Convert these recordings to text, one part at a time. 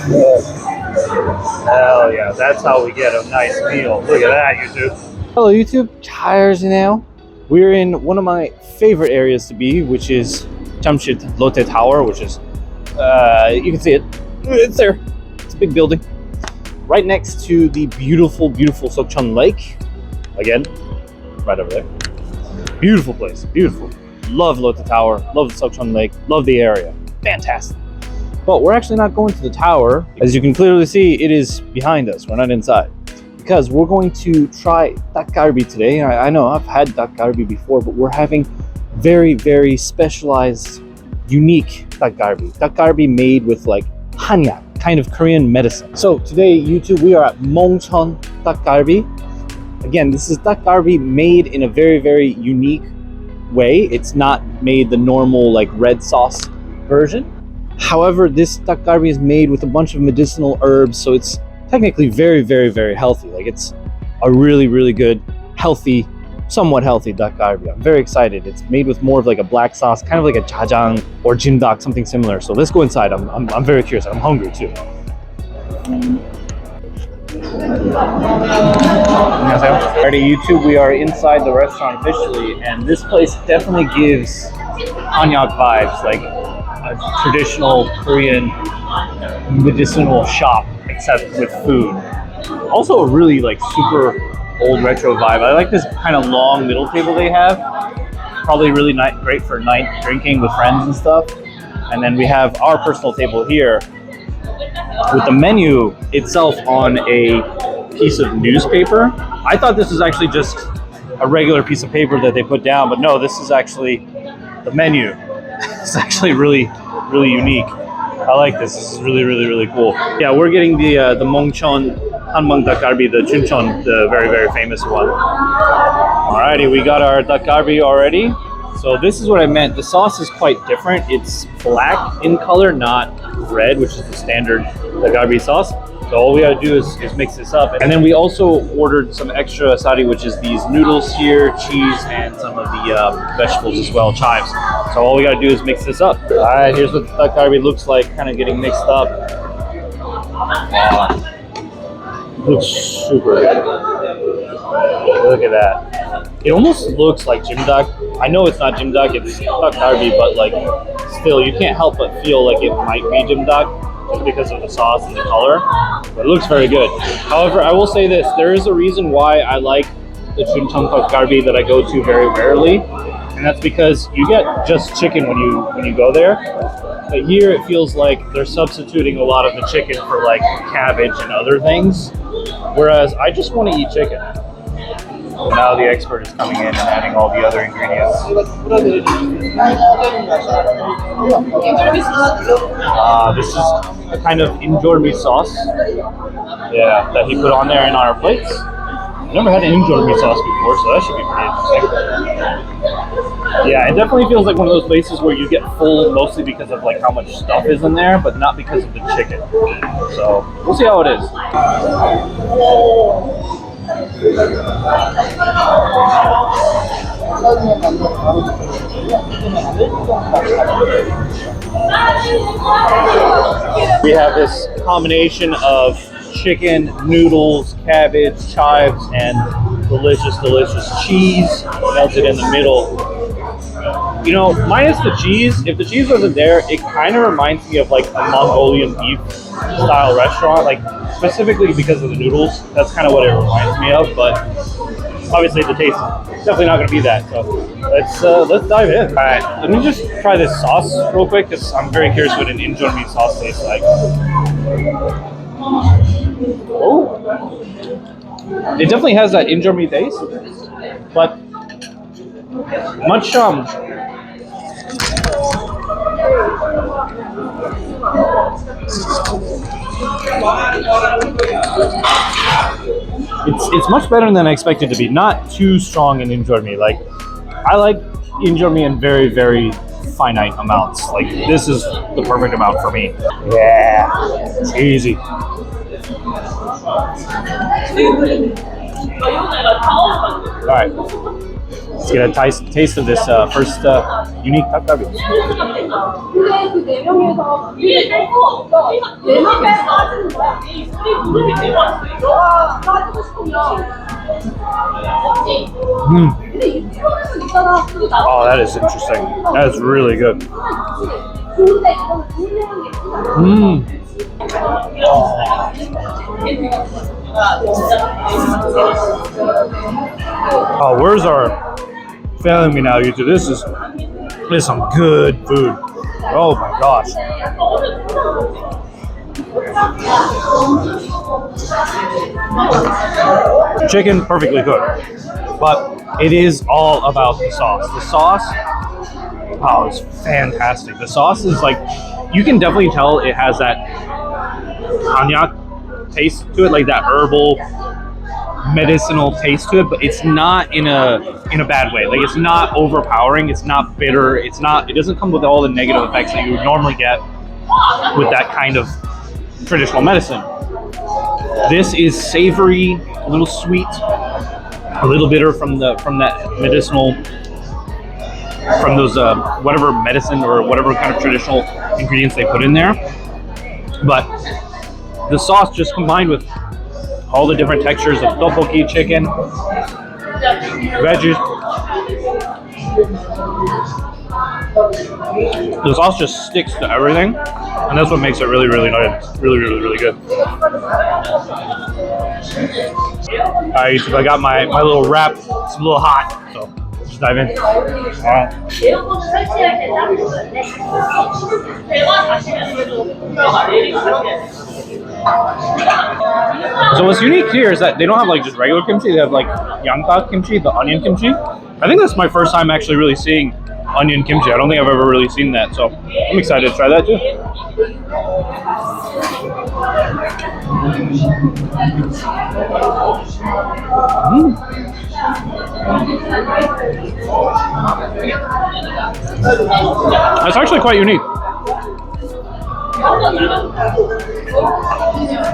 Hell yeah, that's how we get a nice meal. Look at that, YouTube. Hello YouTube, Tires now. We're in one of my favorite areas to be, which is Jamshid Lotte Tower, which is, you can see it. It's there. It's a big building. Right next to the beautiful, beautiful Sokchon Lake. Again, right over there. Beautiful place, beautiful. Love Lotte Tower, love the Sokchon Lake, love the area. Fantastic. But we're actually not going to the tower. As you can clearly see, it is behind us. We're not inside. Because we're going to try Dakgalbi today. I know I've had Dakgalbi before, but we're having very, very specialized, unique Dakgalbi. Dakgalbi made with like hanyak, kind of Korean medicine. So today, YouTube, we are at Mongcheon Dakgalbi. Again, this is Dakgalbi made in a very, very unique way. It's not made the normal like red sauce version. However, this Dakgalbi is made with a bunch of medicinal herbs, so it's technically very, very, very healthy. Like it's a really, really good, healthy, somewhat healthy Dakgalbi. I'm very excited. It's made with more of like a black sauce, kind of like a jajang or jimdak, something similar. So let's go inside. I'm very curious. I'm hungry too. Alrighty, YouTube, we are inside the restaurant officially, and this place definitely gives hanyak vibes, like a traditional Korean medicinal shop, except with food. Also a really like super old retro vibe. I like this kind of long middle table they have. Probably really great for night drinking with friends and stuff. And then we have our personal table here with the menu itself on a piece of newspaper. I thought this was actually just a regular piece of paper that they put down, but no, this is actually the menu. It's actually really, really unique. I like this. This is really, really, really cool. Yeah, we're getting the Mongcheon Hanmang Dakgalbi, the Chuncheon, the very, very famous one. Alrighty, we got our Dakgalbi already. So this is what I meant. The sauce is quite different. It's black in color, not red, which is the standard Dakgalbi sauce. So all we gotta do is mix this up. And then we also ordered some extra asari, which is these noodles here, cheese, and some of the vegetables as well, chives. So all we gotta do is mix this up. All right, here's what the Dakgalbi looks like, kind of getting mixed up. Looks super good. Look at that. It almost looks like jimdak. I know it's not jimdak, it's Dakgalbi, but like still, you can't help but feel like it might be jimdak just because of the sauce and the color. But it looks very good. However, I will say this, there is a reason why I like the Chuncheon Dakgalbi that I go to very rarely, and that's because you get just chicken when you go there. But here it feels like they're substituting a lot of the chicken for like cabbage and other things, whereas I just want to eat chicken. So now the expert is coming in and adding all the other ingredients. This is a kind of injormi sauce, yeah, that he put on there in our plates. I've never had an injormi sauce before, so that should be pretty interesting. Yeah, it definitely feels like one of those places where you get full mostly because of like how much stuff is in there, but not because of the chicken. So we'll see how it is. We have this combination of chicken, noodles, cabbage, chives, and delicious, delicious cheese melted in the middle. You know, minus the cheese, if the cheese wasn't there, it kind of reminds me of like a Mongolian beef style restaurant, like specifically because of the noodles. That's kind of what it reminds me of, but obviously the taste is definitely not going to be that. So let's dive in. All right, let me just try this sauce real quick because I'm very curious what an injormi sauce tastes like. Oh, it definitely has that injormi taste, but much it's much better than I expected to be. Not too strong in injormi. Like I like injormi in very, very finite amounts. Like this is the perfect amount for me. Yeah, it's easy. All right. Let's get a taste of this first unique Dakgalbi. Oh, that is interesting. That is really good. Oh, words are failing me now, YouTube. This is some good food. Oh my gosh. Chicken, perfectly cooked. But it is all about the sauce. The sauce, oh, it's fantastic. The sauce is like, you can definitely tell it has that hanyak taste to it, like that herbal medicinal taste to it, but it's not in a bad way. Like, it's not overpowering, it's not bitter, it doesn't come with all the negative effects that you would normally get with that kind of traditional medicine. This is savory, a little sweet, a little bitter from that medicinal, from those whatever medicine or whatever kind of traditional ingredients they put in there. But the sauce just combined with all the different textures of tteokbokki, chicken, veggies. The sauce just sticks to everything, and that's what makes it really, really nice. Really, really, really good. Alright, YouTube, I got my little wrap. It's a little hot, so let's dive in. Alright. So what's unique here is that they don't have like just regular kimchi, they have like yantak kimchi, the onion kimchi. I think that's my first time actually really seeing onion kimchi. I don't think I've ever really seen that, so I'm excited to try that too. That's actually quite unique.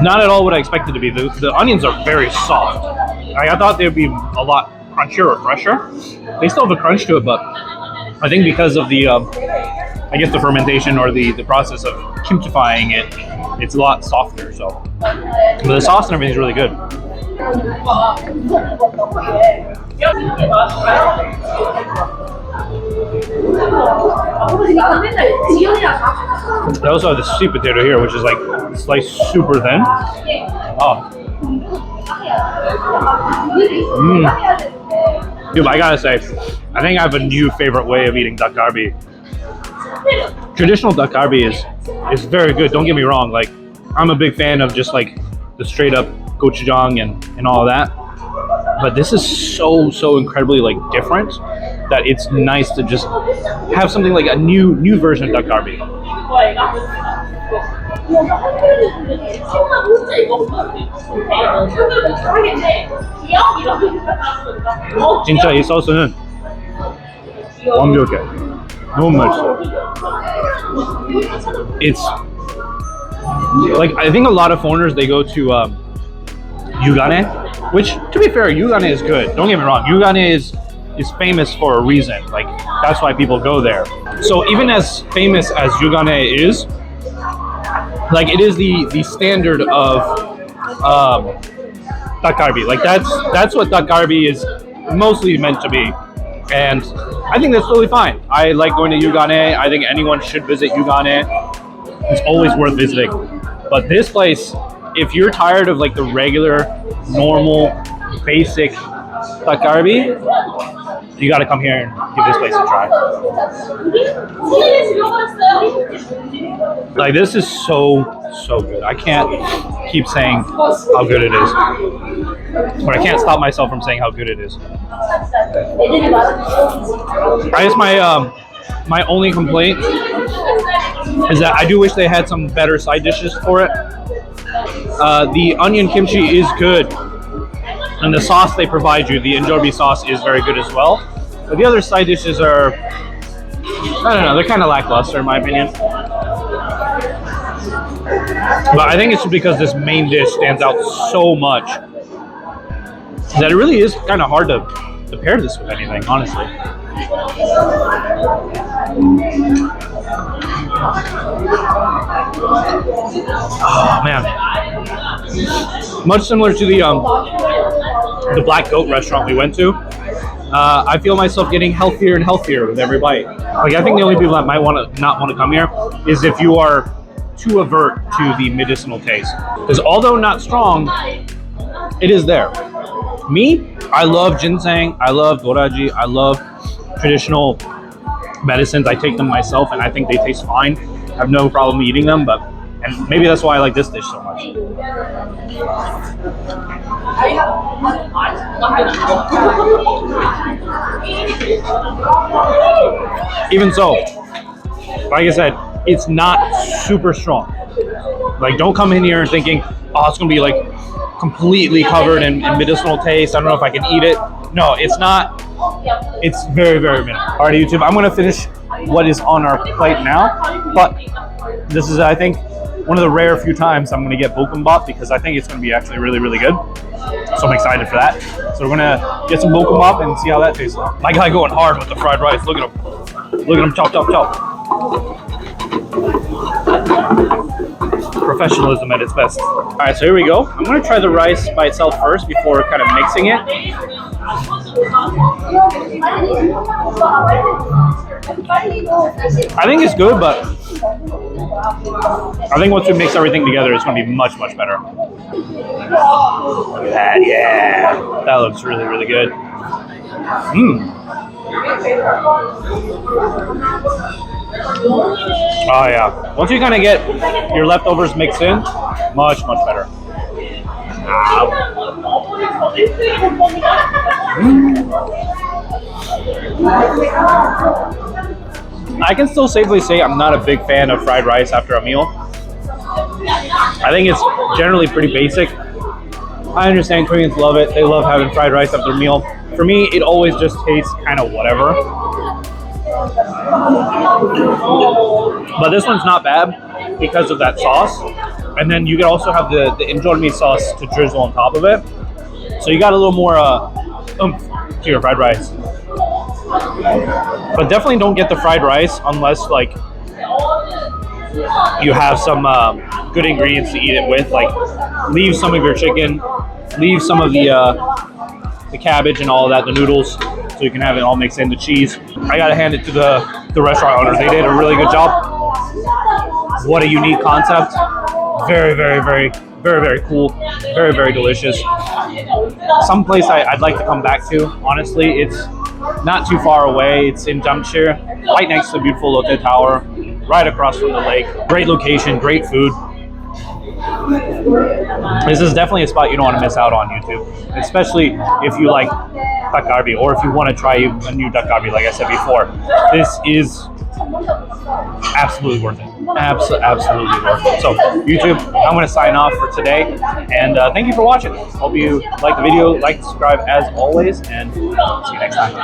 Not at all what I expected to be. The onions are very soft. I thought they would be a lot crunchier or fresher. They still have a crunch to it, but I think because of the, I guess the fermentation or the process of kimchifying it, it's a lot softer. So, but the sauce and everything is really good. They also have the sweet potato here, which is like sliced super thin. Oh. Dude, I gotta say, I think I have a new favorite way of eating Dakgalbi. Traditional Dakgalbi is very good, don't get me wrong. Like, I'm a big fan of just like the straight up gochujang and all of that. But this is so incredibly like different that it's nice to just have something like a new version of Dakgalbi. 진짜 이 소스는 완벽해. 너무 맛있어. It's like, I think a lot of foreigners, they go to Yugane, which, to be fair, Yugane is good. Don't get me wrong. Yugane is famous for a reason. Like, that's why people go there. So even as famous as Yugane is, like, it is the standard of Dakgalbi. Like, that's what Dakgalbi is mostly meant to be. And I think that's totally fine. I like going to Yugane. I think anyone should visit Yugane. It's always worth visiting. But this place, if you're tired of like the regular, normal, basic Dakgalbi, you gotta come here and give this place a try. Like, this is so good. I can't keep saying how good it is. But I can't stop myself from saying how good it is. I guess my only complaint is that I do wish they had some better side dishes for it. The onion kimchi is good, and the sauce they provide you, the Dalgalbi sauce, is very good as well. But the other side dishes are, I don't know, they're kind of lackluster in my opinion. But I think it's just because this main dish stands out so much that it really is kind of hard to to pair this with anything, honestly. Oh man, much similar to the Black Goat restaurant we went to. I feel myself getting healthier and healthier with every bite. Like, I think the only people that might not want to come here is if you are too avert to the medicinal taste. Because although not strong, it is there. Me, I love ginseng, I love goraji, I love traditional medicines. I take them myself and I think they taste fine. I have no problem eating them, and maybe that's why I like this dish so much. Even so, like I said, it's not super strong. Like, don't come in here thinking, oh, it's gonna be like completely covered in medicinal taste. I don't know if I can eat it. No, it's not. It's very, very minimal. All right, YouTube, I'm gonna finish what is on our plate now, but this is, I think, one of the rare few times I'm gonna get bokkeumbap because I think it's gonna be actually really, really good. So I'm excited for that. So we're gonna get some bokkeumbap and see how that tastes. My guy going hard with the fried rice. Look at him. Look at him, chop, chop, chop. Professionalism at its best. All right, so here we go. I'm gonna try the rice by itself first before kind of mixing it. I think it's good, but I think once we mix everything together, it's gonna be much, much better. Look at that, yeah. That looks really, really good. Oh yeah. Once you kind of get your leftovers mixed in, much, much better. I can still safely say I'm not a big fan of fried rice after a meal. I think it's generally pretty basic. I understand Koreans love it. They love having fried rice after a meal. For me, it always just tastes kind of whatever. But this one's not bad because of that sauce. And then you can also have the injolmi sauce to drizzle on top of it. So you got a little more oomph to your fried rice. But definitely don't get the fried rice unless like you have some good ingredients to eat it with. Like, leave some of your chicken, leave some of the cabbage and all of that, the noodles, so you can have it all mixed in, the cheese. I gotta hand it to the restaurant owners. They did a really good job. What a unique concept. Very, very, very, very, very cool. Very, very delicious. Someplace I'd like to come back to, honestly. It's not too far away. It's in Jamshir, right next to the beautiful Lotte Tower, right across from the lake. Great location, great food. This is definitely a spot you don't want to miss out on, YouTube, especially if you like Dakgalbi or if you want to try a new Dakgalbi, like I said before. This is absolutely worth it. Absolutely worth it. So, YouTube, I'm going to sign off for today, and thank you for watching. Hope you liked the video, like, subscribe as always, and see you next time.